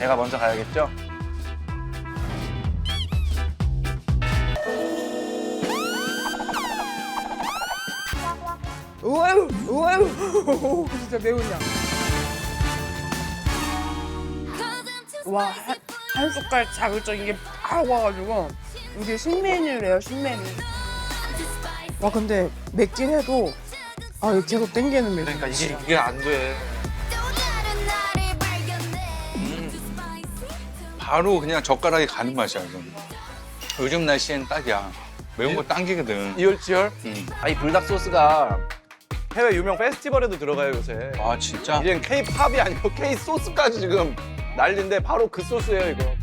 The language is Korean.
제가 먼저 가야겠죠? 우와우 우와우 진짜 매운 양. 와, 한 숟갈 자극적인 게 팍 와가지고 이게 신메뉴래요, 신메뉴. 와, 근데 맵긴 해도 아, 이거 계속 땡기는 메뉴. 그러니까 이게 안 돼. 바로 그냥 젓가락에 가는 맛이야, 이건. 요즘 날씨엔 딱이야. 매운 거 당기거든. 이열치열? 이 불닭 소스가 해외 유명 페스티벌에도 들어가요, 요새. 아, 진짜? 이젠 K-팝이 아니고 K-소스까지 지금 난리인데 바로 그 소스예요, 이거.